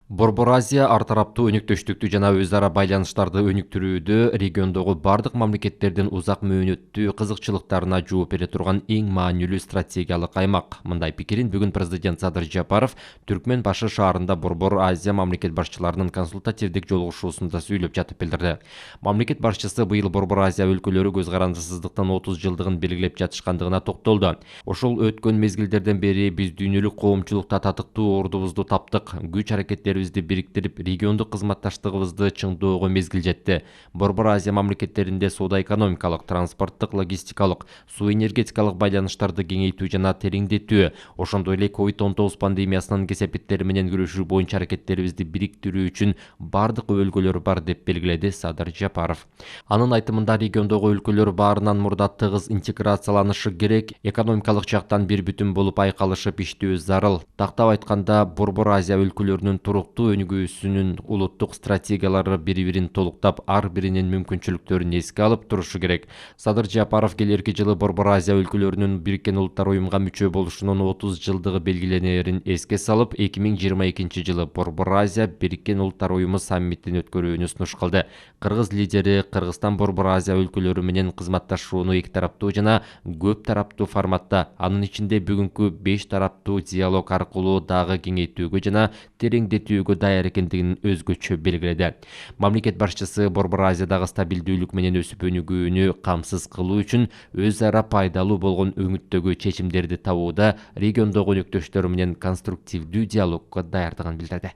Борбор Азия ар тараптуу өнүктүштүктү жана өз ара байланыштарды өнүктүрүүдө региондогу бардык мамлекеттердин узак мөөнөттүү кызыкчылыктарына жооп бере турган эң маанилүү стратегиялык аймак. Мындай пикирин бүгүн президент Садыр Жапаров Түркмен башы шаарында Борбор Азия мамлекет башчыларынын консультативдик жолугушуусунда сүйлөп жатып билдирди. Мамлекет башчысы быйыл Борбор Азия өлкөлөрү көз карандысыздыктын 30 жылдыгын белгилеп жатышкандыгына токтолду. Ошол өткөн мезгилдерден бери биз дүйнөлүк коомчулукта татыктуу ордубузду таптык, күч аракеттерибизди бириктирип, региондук кызматташтыгыбызды чыңдоого мезгил жетти. Борбор Азия мамлекеттеринде соода-экономикалык, транспорттук, логистикалык, суу энергетикалык байланыштарды кеңейтүү жана тереңдетүү, ошондой эле COVID-19 пандемиясынын кесепеттери менен күрөшүү боюнча аракеттерибизди бириктирүү үчүн бардык өбөлгөлөр бар деп белгиледи Садыр Жапаров. Анын айтымында региондогу өлкөлөр баарынан мурда тыгыз интеграцияланышы керек, экономикалык жактан бир бүтүн болуп айкалышып иштөө зарыл. Тактап айтканда, Борбор Азия өлкөлөрүнүн туруктуу өнүгүүсүнүн улуттук стратегиялары бири-бирин толуктап, ар биринин мүмкүнчүлүктөрүн эске алып турушу керек. Садыр Жапаров келерки жылы Борбор Азия өлкөлөрүнүн Бириккен Улуттар уюмга мүчө болушунун 30 жылдыгы белгиленерин эске салып, 2022 жылы Борбор Азия Бириккен Улуттар уюму саммитин өткөрүүнү сунуш кылды. Кыргыз лидери Кыргызстан Борбор Азия өлкөлөрү менен кызматташууну эки тараптуу жана көп тараптуу форматта, анын ичинде бүгүнкү 5 тараптуу диалог аркылуу дагы кеңейтүүгө жана тереңдетүүгө даяр экендигин өзгөчө белгиледи. Мамлекет башчысы Борбор Азиядагы стабилдүүлүк менен өсүп өнүгүүнү камсыз кылуу үчүн өз ара пайдалуу болгон өңүттөгү чечимдерди табууда региондогу өнөктөштөр менен конструктивдүү диалогко даярдыгын билдирди.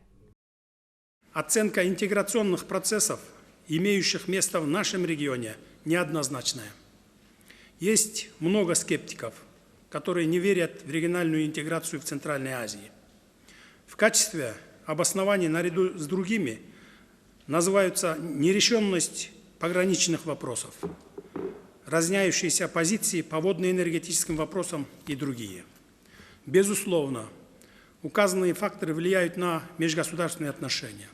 Оценка интеграционных процессов, имеющих место в нашем регионе, неоднозначная. Есть много скептиков, которые не верят в региональную интеграцию в Центральной Азии. В качестве обоснований наряду с другими называются нерешенность пограничных вопросов, разняющиеся позиции по водно-энергетическим вопросам и другие. Безусловно, указанные факторы влияют на межгосударственные отношения.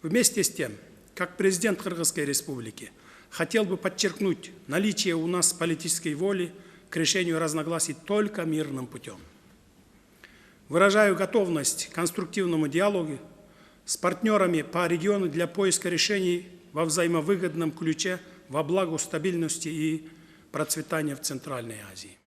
Вместе с тем, как президент Кыргызской Республики, хотел бы подчеркнуть наличие у нас политической воли к решению разногласий только мирным путем. Выражаю готовность к конструктивному диалогу с партнерами по региону для поиска решений во взаимовыгодном ключе во благо стабильности и процветания в Центральной Азии.